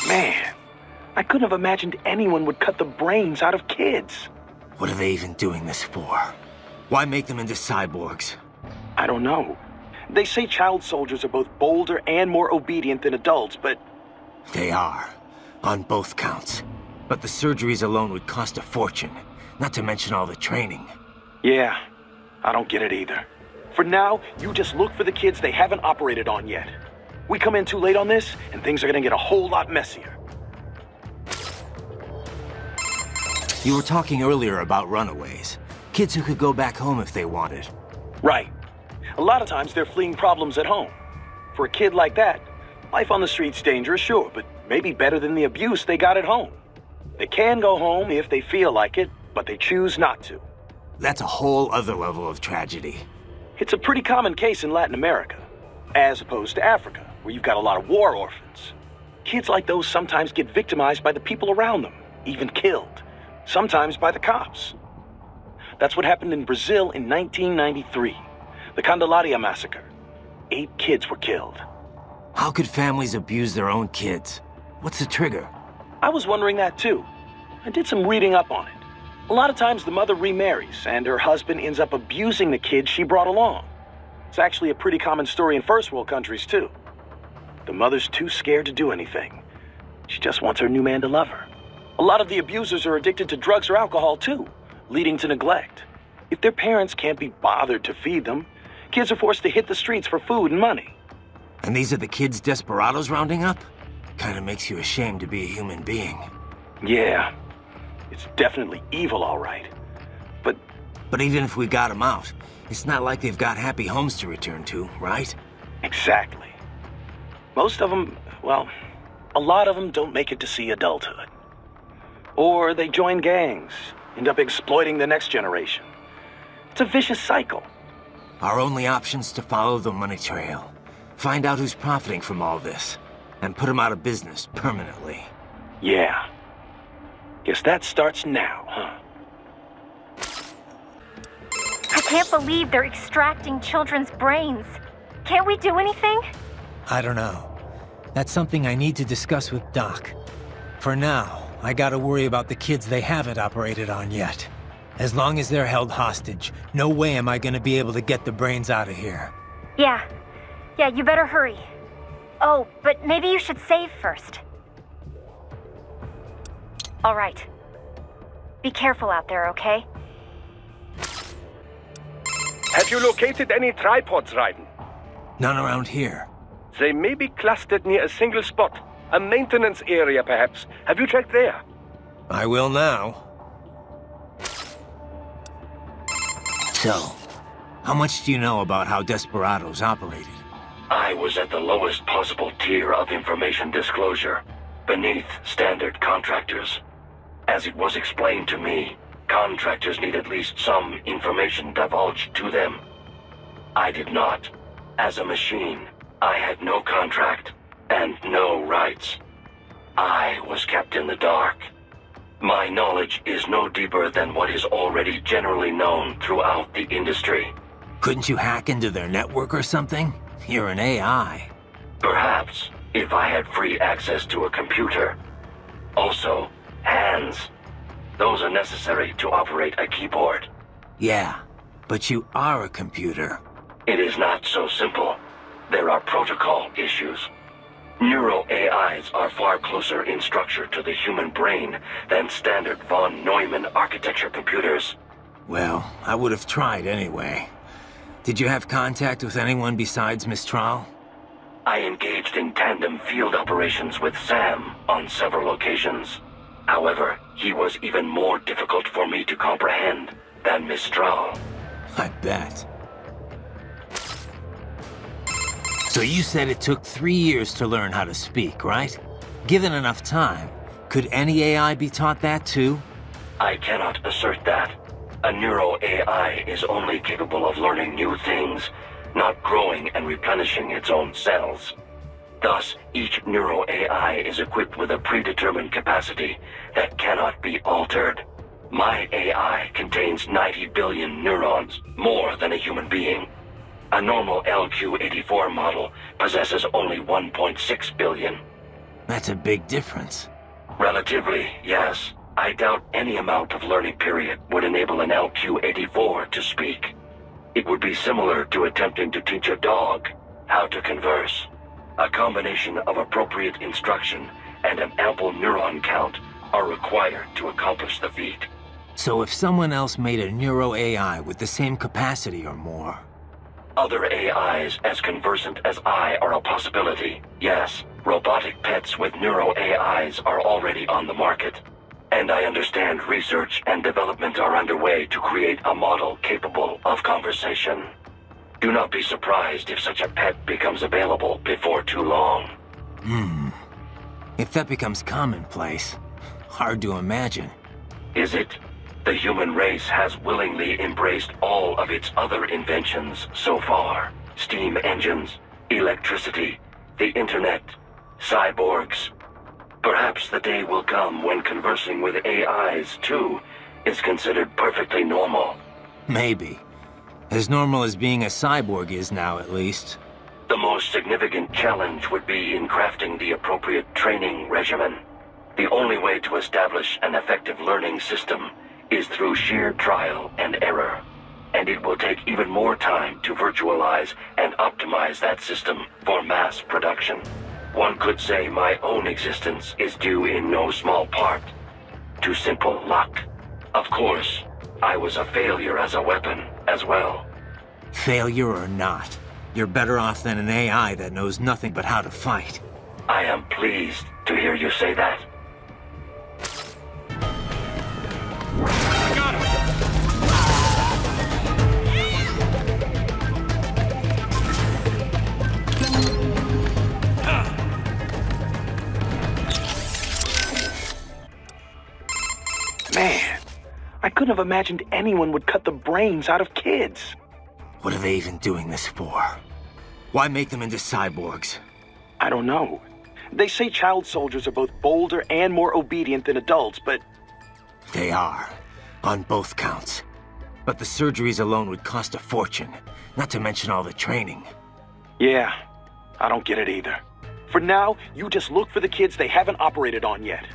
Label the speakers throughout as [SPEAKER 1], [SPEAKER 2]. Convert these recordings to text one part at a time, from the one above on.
[SPEAKER 1] Man, I couldn't have imagined anyone would cut the brains out of kids.
[SPEAKER 2] What are they even doing this for? Why make them into cyborgs?
[SPEAKER 1] I don't know. They say child soldiers are both bolder and more obedient than adults, but...
[SPEAKER 2] They are, on both counts. But the surgeries alone would cost a fortune, not to mention all the training.
[SPEAKER 1] Yeah, I don't get it either. For now, you just look for the kids they haven't operated on yet. We come in too late on this, and things are gonna get a whole lot messier.
[SPEAKER 2] You were talking earlier about runaways. Kids who could go back home if they wanted.
[SPEAKER 1] Right. A lot of times they're fleeing problems at home. For a kid like that, life on the street's dangerous, sure, but maybe better than the abuse they got at home. They can go home if they feel like it, but they choose not to.
[SPEAKER 2] That's a whole other level of tragedy.
[SPEAKER 1] It's a pretty common case in Latin America, as opposed to Africa, where you've got a lot of war orphans. Kids like those sometimes get victimized by the people around them, even killed. Sometimes by the cops. That's what happened in Brazil in 1993. The Candelaria massacre. 8 kids were killed.
[SPEAKER 2] How could families abuse their own kids? What's the trigger?
[SPEAKER 1] I was wondering that too. I did some reading up on it. A lot of times the mother remarries, and her husband ends up abusing the kids she brought along. It's actually a pretty common story in first world countries too. The mother's too scared to do anything. She just wants her new man to love her. A lot of the abusers are addicted to drugs or alcohol too, leading to neglect. If their parents can't be bothered to feed them, kids are forced to hit the streets for food and money.
[SPEAKER 2] And these are the kids desperados rounding up? Kinda makes you ashamed to be a human being.
[SPEAKER 1] Yeah, it's definitely evil, all right.
[SPEAKER 2] But even if we got them out, it's not like they've got happy homes to return to, right?
[SPEAKER 1] Exactly. Most of them, well, a lot of them don't make it to see adulthood. Or they join gangs, end up exploiting the next generation. It's a vicious cycle.
[SPEAKER 2] Our only option's to follow the money trail. Find out who's profiting from all this, and put them out of business permanently.
[SPEAKER 1] Yeah. Guess that starts now, huh?
[SPEAKER 3] I can't believe they're extracting children's brains. Can't we do anything?
[SPEAKER 4] I don't know. That's something I need to discuss with Doc. For now, I gotta worry about the kids they haven't operated on yet. As long as they're held hostage, no way am I gonna be able to get the brains out of here.
[SPEAKER 3] Yeah, you better hurry. Oh, but maybe you should save first. All right. Be careful out there, okay?
[SPEAKER 5] Have you located any tripods, Raiden?
[SPEAKER 2] None around here.
[SPEAKER 5] They may be clustered near a single spot. A maintenance area, perhaps. Have you checked there?
[SPEAKER 4] I will now.
[SPEAKER 2] So, how much do you know about how Desperados operated?
[SPEAKER 6] I was at the lowest possible tier of information disclosure, beneath standard contractors. As it was explained to me, contractors need at least some information divulged to them. I did not. As a machine, I had no contract and no rights. I was kept in the dark. My knowledge is no deeper than what is already generally known throughout the industry.
[SPEAKER 2] Couldn't you hack into their network or something? You're an AI.
[SPEAKER 6] Perhaps, if I had free access to a computer. Also, hands. Those are necessary to operate a keyboard.
[SPEAKER 2] Yeah, but you are a computer.
[SPEAKER 6] It is not so simple. There are protocol issues. Neuro-AIs are far closer in structure to the human brain than standard von Neumann architecture computers.
[SPEAKER 2] Well, I would have tried anyway. Did you have contact with anyone besides Mistral?
[SPEAKER 6] I engaged in tandem field operations with Sam on several occasions. However, he was even more difficult for me to comprehend than Mistral.
[SPEAKER 2] I bet. So you said it took 3 years to learn how to speak, right? Given enough time, could any AI be taught that too?
[SPEAKER 6] I cannot assert that. A neuro-AI is only capable of learning new things, not growing and replenishing its own cells. Thus, each neuro-AI is equipped with a predetermined capacity that cannot be altered. My AI contains 90 billion neurons, more than a human being. A normal LQ-84 model possesses only 1.6 billion.
[SPEAKER 2] That's a big difference.
[SPEAKER 6] Relatively, yes. I doubt any amount of learning period would enable an LQ-84 to speak. It would be similar to attempting to teach a dog how to converse. A combination of appropriate instruction and an ample neuron count are required to accomplish the feat.
[SPEAKER 2] So if someone else made a neuro-AI with the same capacity or more...
[SPEAKER 6] Other AIs as conversant as I are a possibility, yes. Robotic pets with neuro-AIs are already on the market. And I understand research and development are underway to create a model capable of conversation. Do not be surprised if such a pet becomes available before too long.
[SPEAKER 2] If that becomes commonplace, hard to imagine.
[SPEAKER 6] Is it? The human race has willingly embraced all of its other inventions so far. Steam engines, electricity, the internet, cyborgs. Perhaps the day will come when conversing with AIs, too, is considered perfectly normal.
[SPEAKER 2] Maybe. As normal as being a cyborg is now, at least.
[SPEAKER 6] The most significant challenge would be in crafting the appropriate training regimen. The only way to establish an effective learning system is through sheer trial and error. And it will take even more time to virtualize and optimize that system for mass production. One could say my own existence is due in no small part to simple luck. Of course, I was a failure as a weapon as well.
[SPEAKER 2] Failure or not, you're better off than an AI that knows nothing but how to fight.
[SPEAKER 6] I am pleased to hear you say that.
[SPEAKER 1] Man, I couldn't have imagined anyone would cut the brains out of kids.
[SPEAKER 2] What are they even doing this for? Why make them into cyborgs?
[SPEAKER 1] I don't know. They say child soldiers are both bolder and more obedient than adults, but...
[SPEAKER 2] They are, on both counts. But the surgeries alone would cost a fortune, not to mention all the training.
[SPEAKER 1] Yeah, I don't get it either. For now, you just look for the kids they haven't operated on yet.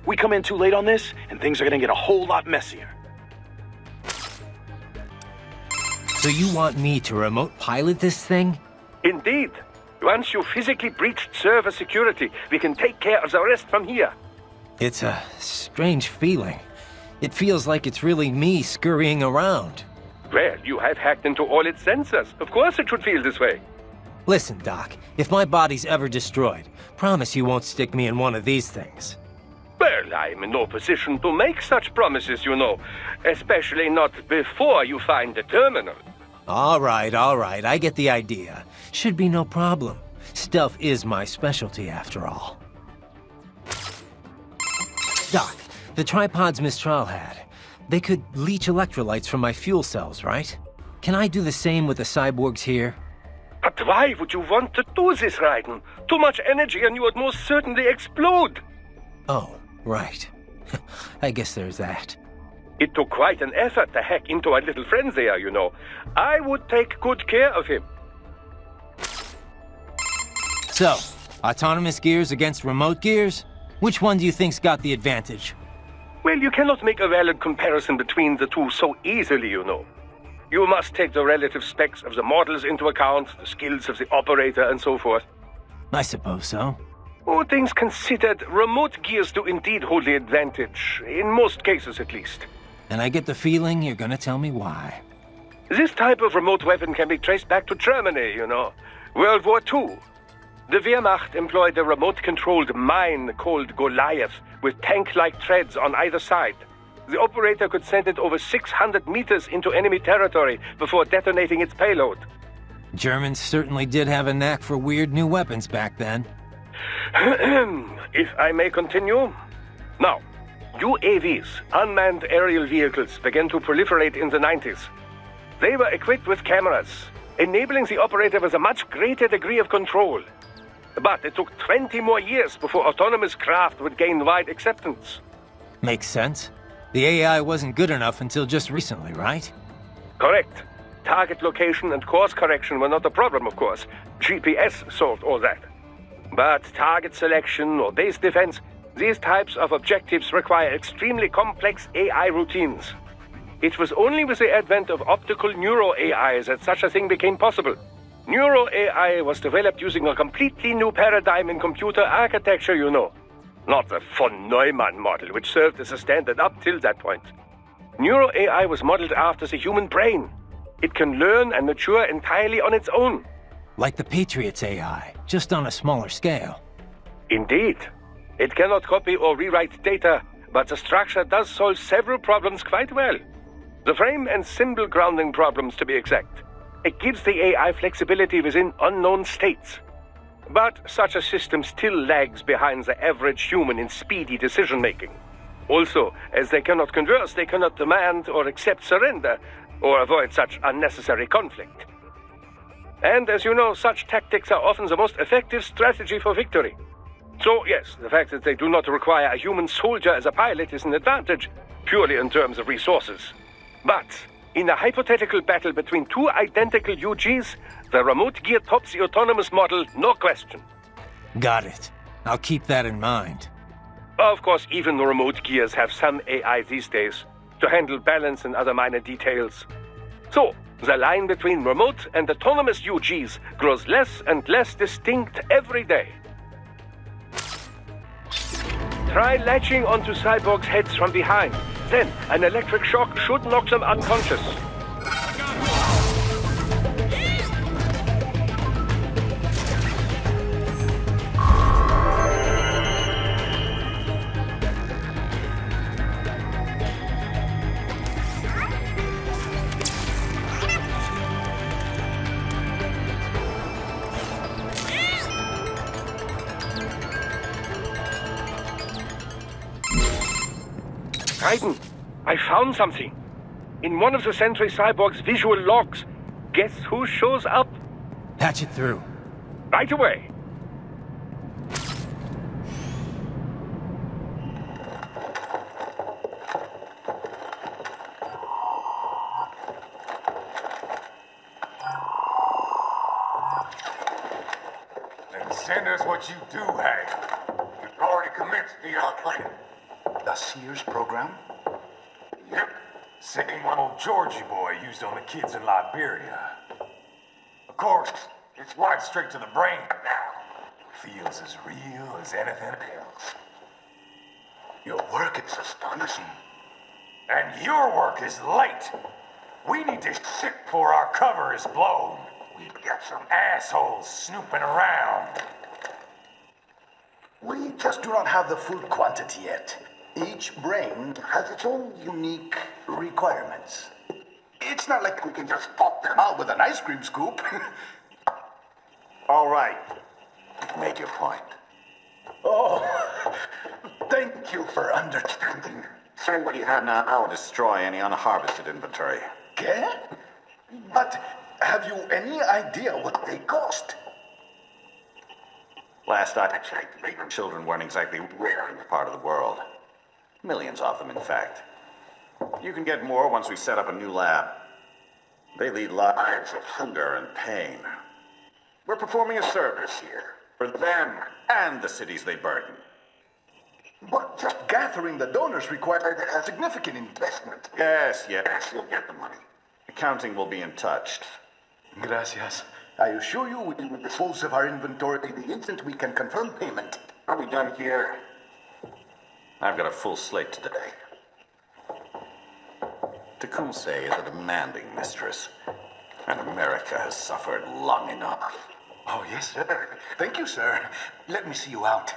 [SPEAKER 1] We come in too late on this, and things are gonna get a whole lot messier.
[SPEAKER 4] So you want me to remote pilot this thing?
[SPEAKER 5] Indeed. Once you physically breached server security, we can take care of the rest from here.
[SPEAKER 4] It's a strange feeling. It feels like it's really me scurrying around.
[SPEAKER 5] Well, you have hacked into all its sensors. Of course it should feel this way.
[SPEAKER 4] Listen, Doc, if my body's ever destroyed, promise you won't stick me in one of these things.
[SPEAKER 5] Well, I'm in no position to make such promises, you know. Especially not before you find the terminal.
[SPEAKER 4] All right, I get the idea. Should be no problem. Stealth is my specialty, after all. Doc, the tripods Mistral had, they could leach electrolytes from my fuel cells, right? Can I do the same with the cyborgs here?
[SPEAKER 5] But why would you want to do this, Raiden? Too much energy and you would most certainly explode.
[SPEAKER 4] Oh, right. I guess there's that.
[SPEAKER 5] It took quite an effort to hack into our little friend there, you know. I would take good care of him.
[SPEAKER 4] So, autonomous gears against remote gears? Which one do you think's got the advantage?
[SPEAKER 5] Well, you cannot make a valid comparison between the two so easily, you know. You must take the relative specs of the models into account, the skills of the operator, and so forth.
[SPEAKER 4] I suppose so.
[SPEAKER 5] All things considered, remote gears do indeed hold the advantage, in most cases at least.
[SPEAKER 4] And I get the feeling you're gonna tell me why.
[SPEAKER 5] This type of remote weapon can be traced back to Germany, you know. World War II. The Wehrmacht employed a remote-controlled mine called Goliath, with tank-like treads on either side. The operator could send it over 600 meters into enemy territory before detonating its payload.
[SPEAKER 4] Germans certainly did have a knack for weird new weapons back then.
[SPEAKER 5] If I may continue. Now, UAVs, unmanned aerial vehicles, began to proliferate in the 90s. They were equipped with cameras, enabling the operator with a much greater degree of control. But it took 20 more years before autonomous craft would gain wide acceptance.
[SPEAKER 4] Makes sense. The AI wasn't good enough until just recently, right?
[SPEAKER 5] Correct. Target location and course correction were not a problem, of course. GPS solved all that. But target selection or base defense, these types of objectives require extremely complex AI routines. It was only with the advent of optical neuro-AI that such a thing became possible. Neuro-AI was developed using a completely new paradigm in computer architecture, you know. Not the von Neumann model, which served as a standard up till that point. Neuro-AI was modeled after the human brain. It can learn and mature entirely on its own.
[SPEAKER 4] Like the Patriot's AI, just on a smaller scale.
[SPEAKER 5] Indeed. It cannot copy or rewrite data, but the structure does solve several problems quite well. The frame and symbol grounding problems, to be exact. It gives the AI flexibility within unknown states. But such a system still lags behind the average human in speedy decision-making. Also, as they cannot converse, they cannot demand or accept surrender, or avoid such unnecessary conflict. And as you know, such tactics are often the most effective strategy for victory. So yes, the fact that they do not require a human soldier as a pilot is an advantage, purely in terms of resources. But in a hypothetical battle between two identical UGs, the remote gear tops the autonomous model, no question.
[SPEAKER 4] Got it. I'll keep that in mind.
[SPEAKER 5] Of course, even the remote gears have some AI these days to handle balance and other minor details. So, the line between remote and autonomous UGs grows less and less distinct every day. Try latching onto cyborgs' heads from behind. Then, an electric shock should knock them unconscious. Raiden, I found something. In one of the Sentry Cyborg's visual logs. Guess who shows up?
[SPEAKER 4] Patch it through.
[SPEAKER 5] Right away.
[SPEAKER 7] Then send us what you do have. You've already commenced the outplanning.
[SPEAKER 8] The Sears program?
[SPEAKER 7] Yep. Same one old Georgie boy used on the kids in Liberia. Of course, it's wired straight to the brain now. Feels as real as anything else.
[SPEAKER 8] Your work is astonishing.
[SPEAKER 7] And your work is late. We need this shit before our cover is blown. We've got some assholes snooping around.
[SPEAKER 8] We just do not have the full quantity yet. Each brain has its own unique requirements. It's not like we can just pop them out with an ice cream scoop.
[SPEAKER 7] All right. You've made your point.
[SPEAKER 8] Oh, thank you for understanding.
[SPEAKER 9] Send what you have now. I'll destroy any unharvested inventory.
[SPEAKER 8] Okay? But have you any idea what they cost?
[SPEAKER 9] Last I checked, children weren't exactly rare in this part of the world. Millions of them, in fact. You can get more once we set up a new lab. They lead lives of hunger and pain. We're performing a service here. For them and the cities they burden.
[SPEAKER 8] But just gathering the donors required a significant investment.
[SPEAKER 9] Yes, you'll get the money. Accounting will be in touch.
[SPEAKER 8] Gracias. I assure you we will dispose of our inventory the instant we can confirm payment.
[SPEAKER 9] Are we done here? I've got a full slate today. Tecumseh is a demanding mistress, and America has suffered long enough.
[SPEAKER 8] Oh, yes, sir. Thank you, sir. Let me see you out.